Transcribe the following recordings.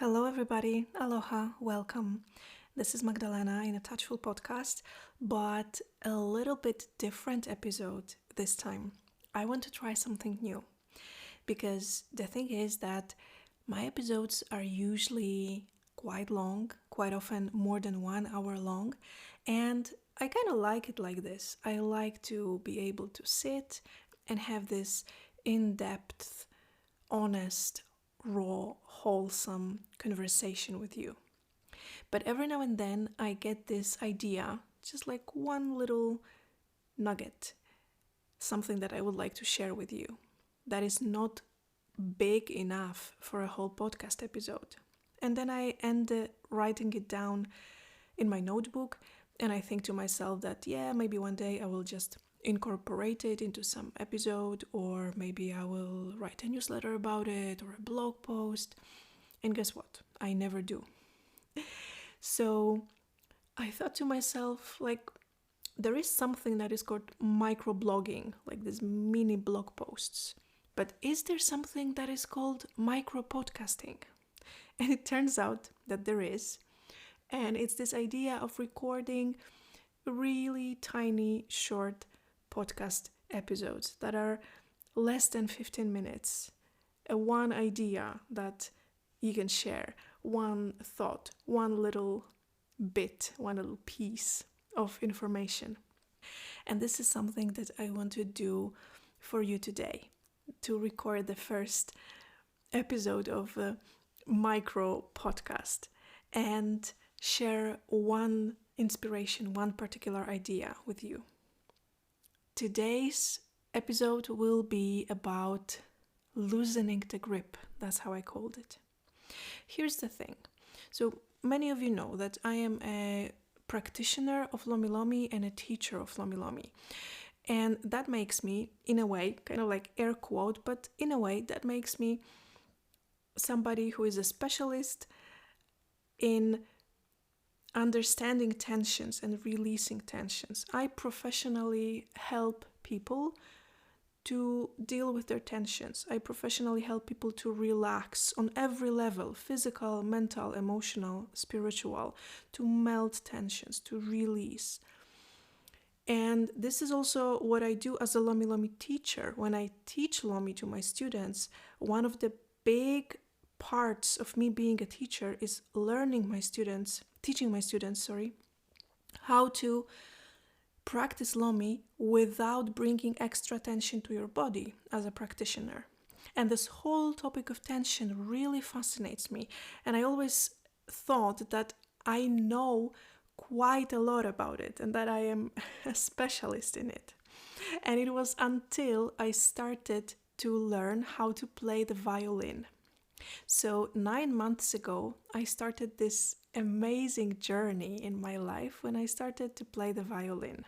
Hello, everybody. Aloha. Welcome. This is Magdalena in a Touchful Podcast, but a little bit different episode this time. I want to try something new because the thing is that my episodes are usually quite long, quite often more than 1 hour long, and I kind of like it like this. I like to be able to sit and have this in-depth, honest, raw, wholesome conversation with you. But every now and then I get this idea, just like one little nugget, something that I would like to share with you that is not big enough for a whole podcast episode. And then I end writing it down in my notebook, and I think to myself that, maybe one day I will just incorporate it into some episode, or maybe I will write a newsletter about it or a blog post. And guess what? I never do. So I thought to myself, there is something that is called microblogging, like these mini blog posts. But is there something that is called micropodcasting? And it turns out that there is. And it's this idea of recording really tiny, short podcast episodes that are less than 15 minutes. One idea that you can share, one thought, one little bit, one little piece of information. And this is something that I want to do for you today, to record the first episode of a micro podcast and share one inspiration, one particular idea with you. Today's episode will be about loosening the grip. That's how I called it. Here's the thing. So many of you know that I am a practitioner of Lomi Lomi and a teacher of Lomi Lomi. And that makes me, in a way, kind of like air quote, but in a way that makes me somebody who is a specialist in understanding tensions and releasing tensions. I professionally help people to deal with their tensions. I professionally help people to relax on every level, physical, mental, emotional, spiritual, to melt tensions, to release. And this is also what I do as a Lomi Lomi teacher. When I teach Lomi to my students, one of the big parts of me being a teacher is teaching my students, how to practice Lomi without bringing extra tension to your body as a practitioner. And this whole topic of tension really fascinates me. And I always thought that I know quite a lot about it and that I am a specialist in it. And it was until I started to learn how to play the violin. So 9 months ago, I started this amazing journey in my life when I started to play the violin.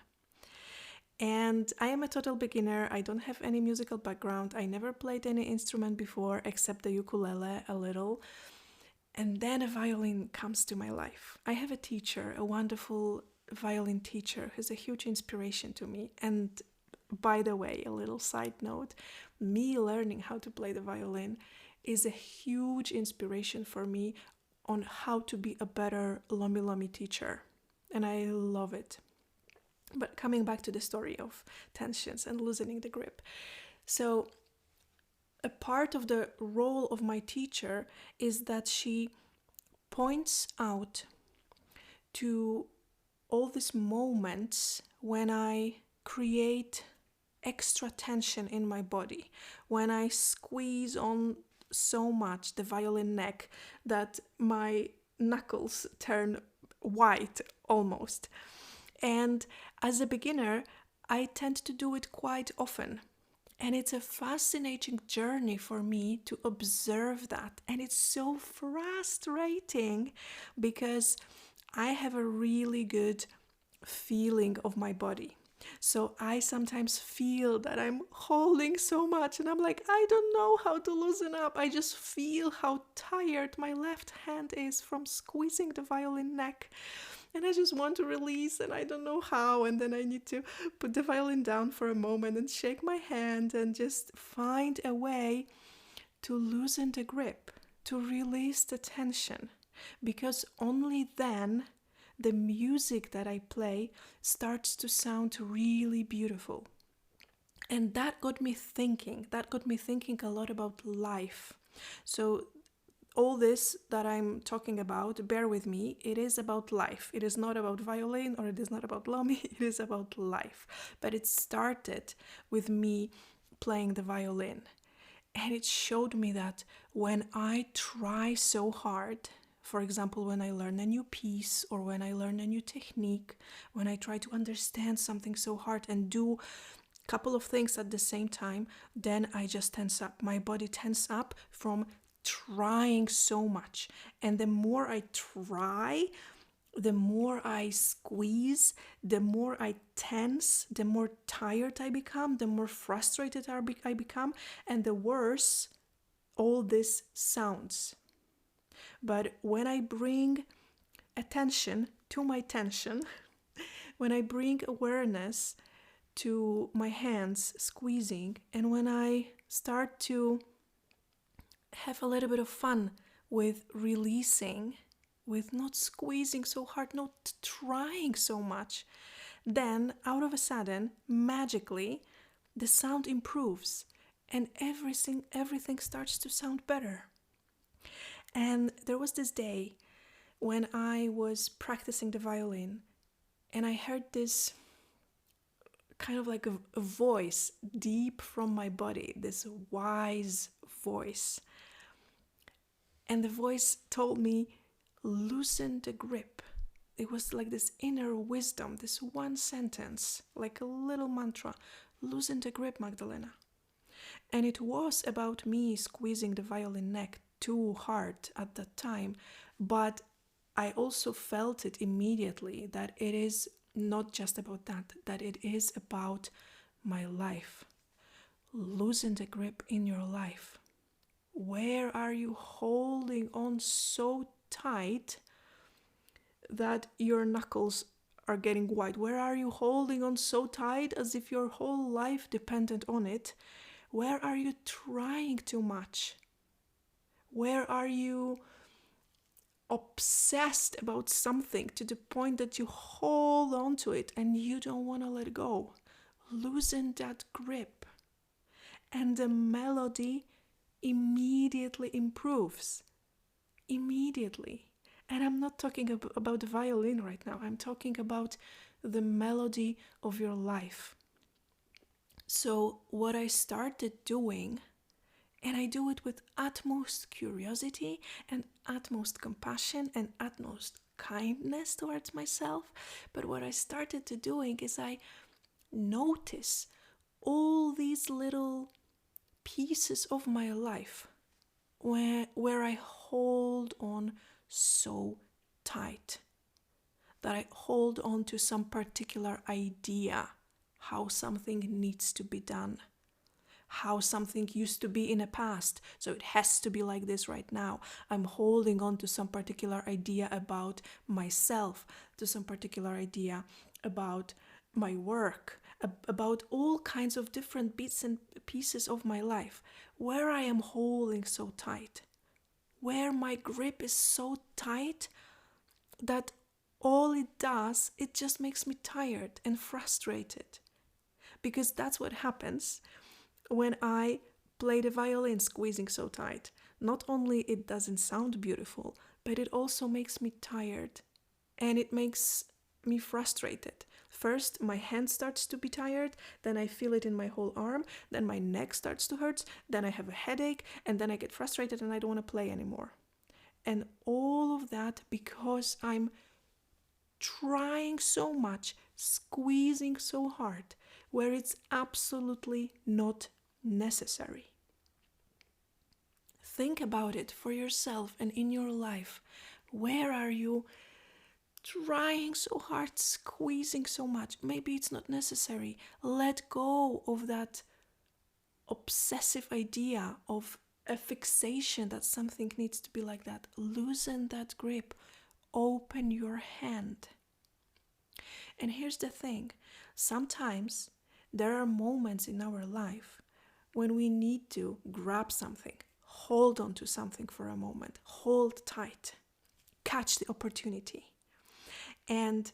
And I am a total beginner. I don't have any musical background. I never played any instrument before except the ukulele a little. And then a violin comes to my life. I have a teacher, a wonderful violin teacher who's a huge inspiration to me. And by the way, a little side note, me learning how to play the violin is a huge inspiration for me on how to be a better Lomi Lomi teacher. And I love it. But coming back to the story of tensions and loosening the grip. So a part of the role of my teacher is that she points out to all these moments when I create extra tension in my body, when I squeeze on so much the violin neck that my knuckles turn white almost. And as a beginner, I tend to do it quite often. And it's a fascinating journey for me to observe that. And it's so frustrating because I have a really good feeling of my body. So I sometimes feel that I'm holding so much and I'm like, I don't know how to loosen up. I just feel how tired my left hand is from squeezing the violin neck. And I just want to release and I don't know how. And then I need to put the violin down for a moment and shake my hand and just find a way to loosen the grip. to release the tension, because only then the music that I play starts to sound really beautiful. And that got me thinking a lot about life. So all this that I'm talking about, bear with me, it is about life. It is not about violin, or it is not about Lomi, it is about life. But it started with me playing the violin. And it showed me that when I try so hard, for example, when I learn a new piece or when I learn a new technique, when I try to understand something so hard and do a couple of things at the same time, then I just tense up. My body tense up from trying so much. And the more I try, the more I squeeze, the more I tense, the more tired I become, the more frustrated I become, and the worse all this sounds. But when I bring attention to my tension, when I bring awareness to my hands squeezing, and when I start to have a little bit of fun with releasing, with not squeezing so hard, not trying so much, then out of a sudden, magically, the sound improves and everything starts to sound better. And there was this day when I was practicing the violin, and I heard this kind of like a voice deep from my body, this wise voice. And the voice told me, loosen the grip. It was like this inner wisdom, this one sentence, like a little mantra. Loosen the grip, Magdalena. And it was about me squeezing the violin neck too hard at that time. But I also felt it immediately that it is not just about that it is about my life. Loosen the grip in your life. Where are you holding on so tight that your knuckles are getting white? Where are you holding on so tight as if your whole life depended on it? Where are you trying too much? Where are you obsessed about something to the point that you hold on to it and you don't want to let go? Loosen that grip. And the melody immediately improves. Immediately. And I'm not talking about the violin right now. I'm talking about the melody of your life. So what I started doing, and I do it with utmost curiosity and utmost compassion and utmost kindness towards myself, but what I started to doing is I notice all these little pieces of my life where I hold on so tight, that I hold on to some particular idea, how something needs to be done, how something used to be in the past, so it has to be like this right now. I'm holding on to some particular idea about myself, to some particular idea about my work, about all kinds of different bits and pieces of my life, where I am holding so tight, where my grip is so tight that all it does, it just makes me tired and frustrated. Because that's what happens when I play the violin squeezing so tight. Not only it doesn't sound beautiful, but it also makes me tired and it makes me frustrated. First, my hand starts to be tired, then I feel it in my whole arm, then my neck starts to hurt, then I have a headache, and then I get frustrated and I don't want to play anymore. And all of that because I'm trying so much, squeezing so hard, where it's absolutely not necessary. Think about it for yourself and in your life. Where are you trying so hard, squeezing so much? Maybe it's not necessary. Let go of that obsessive idea of a fixation that something needs to be like that. Loosen that grip. Open your hand. And here's the thing. Sometimes there are moments in our life when we need to grab something, hold on to something for a moment, hold tight, catch the opportunity. And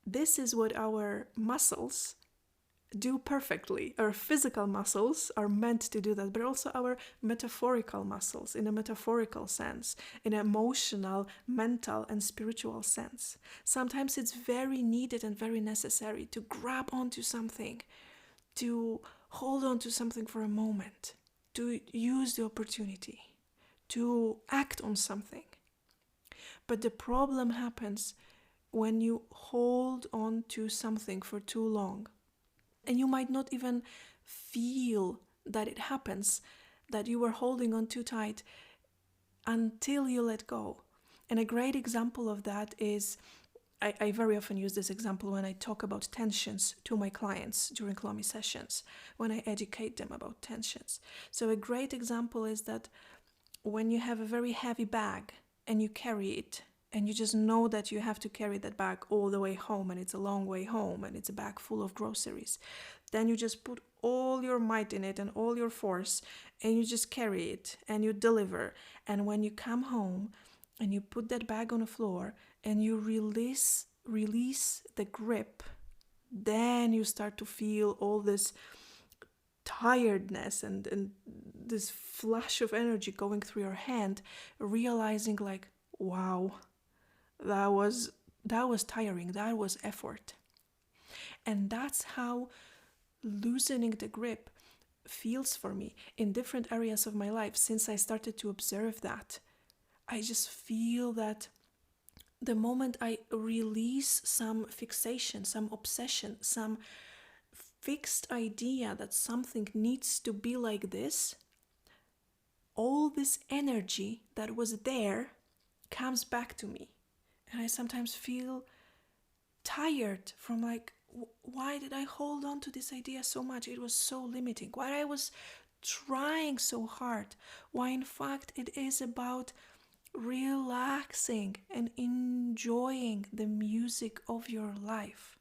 this is what our muscles do perfectly. Our physical muscles are meant to do that, but also our metaphorical muscles, in a metaphorical sense, in an emotional, mental, and spiritual sense. Sometimes it's very needed and very necessary to grab onto something, to hold on to something for a moment, to use the opportunity, to act on something. But the problem happens when you hold on to something for too long. And you might not even feel that it happens, that you were holding on too tight until you let go. And a great example of that is, I very often use this example when I talk about tensions to my clients during Lomi sessions, when I educate them about tensions. So a great example is that when you have a very heavy bag and you carry it, and you just know that you have to carry that bag all the way home, and it's a long way home, and it's a bag full of groceries, then you just put all your might in it and all your force, and you just carry it and you deliver. And when you come home and you put that bag on the floor and you release the grip, then you start to feel all this tiredness and this flash of energy going through your hand, realizing like, wow, that was tiring, that was effort. And that's how loosening the grip feels for me in different areas of my life. Since I started to observe that, I just feel that the moment I release some fixation, some obsession, some fixed idea that something needs to be like this, all this energy that was there comes back to me. And I sometimes feel tired from like, why did I hold on to this idea so much? It was so limiting. Why I was trying so hard? Why in fact it is about relaxing and enjoying the music of your life.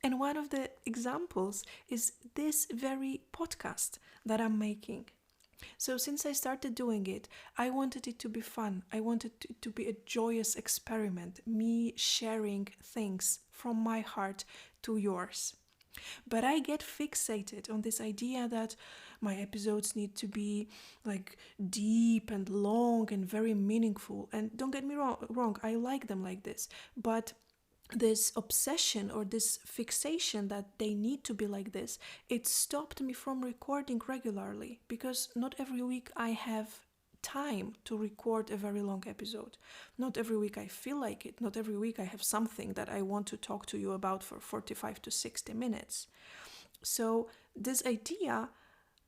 And one of the examples is this very podcast that I'm making. So since I started doing it, I wanted it to be fun. I wanted it to be a joyous experiment, me sharing things from my heart to yours. But I get fixated on this idea that my episodes need to be like deep and long and very meaningful. And don't get me wrong, I like them like this. But this obsession or this fixation that they need to be like this, it stopped me from recording regularly, because not every week I have time to record a very long episode. Not every week I feel like it. Not every week I have something that I want to talk to you about for 45 to 60 minutes. So this idea,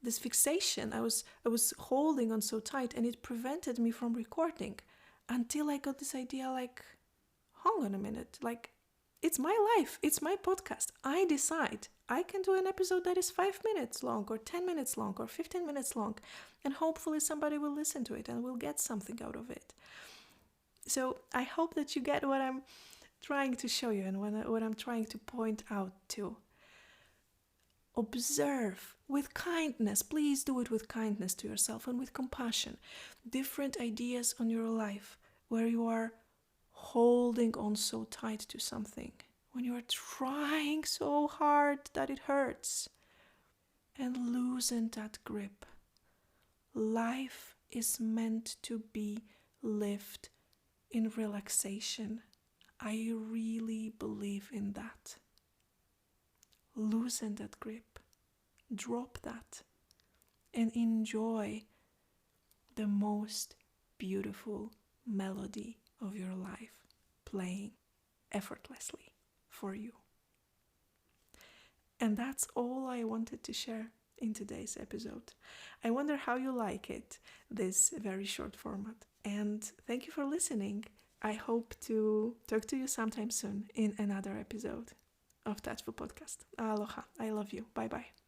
this fixation, I was holding on so tight, and it prevented me from recording until I got this idea like, hang on a minute, like, it's my life, it's my podcast. I decide. I can do an episode that is 5 minutes long or 10 minutes long or 15 minutes long, and hopefully somebody will listen to it and will get something out of it. So I hope that you get what I'm trying to show you and what I'm trying to point out to. Observe with kindness. Please do it with kindness to yourself and with compassion. Different ideas on your life where you are holding on so tight to something, when you are trying so hard that it hurts, and loosen that grip. Life is meant to be lived in relaxation. I really believe in that. Loosen that grip, drop that, and enjoy the most beautiful melody of your life playing effortlessly for you. And that's all I wanted to share in today's episode. I wonder how you like it, this very short format. And thank you for listening. I hope to talk to you sometime soon in another episode of Touchful Podcast. Aloha. I love you. Bye-bye.